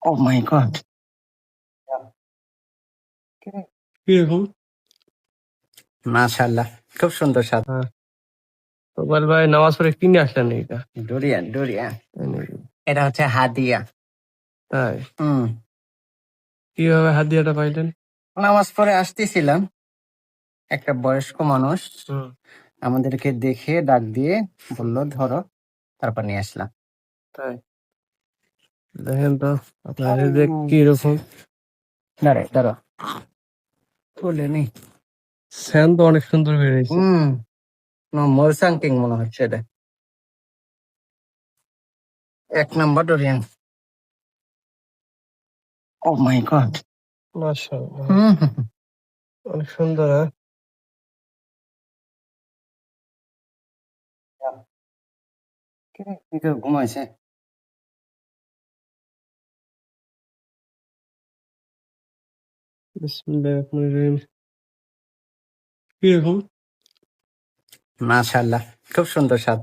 Oh my God. কিরকম? মাশাআল্লাহ, খুব সুন্দর স্বাদ। হ্যাঁ। তো বল ভাই নামাজ পড়ে কি নিয়ে আসলেন এইটা? ডুরিয়ান ডুরিয়ান তাই নাকি? এটা হচ্ছে হাদিয়া। তাই? হুম। কিভাবে হাদিয়াটা পাইলেন? নামাজ পড়ে আসতেছিলাম, একটা বয়স্ক মানুষ হুম। আমাদেরকে দেখে ডাক দিয়ে বলল ধরো, তারপর নিয়ে আসলাম। তাই? দেখেন তো আপনার রেজেক কিরকম? দাঁড়ে দাঁড়ো, খুলে নি। সেন তো অনেক সুন্দর বেরিয়েছে। মোরসাং কিং মনে হচ্ছে এটা। 1 নম্বর ডোরিয়ান। ও মাই গড। মাশাআল্লাহ। হুম হুম, হুম। অনেক সুন্দর, হ্যাঁ? কি করে ঘুমাইছে? বিসমিল্লাহির রহমানির রহিম। কিরকম? মাশাআল্লাহ, খুব সুন্দর স্বাদ।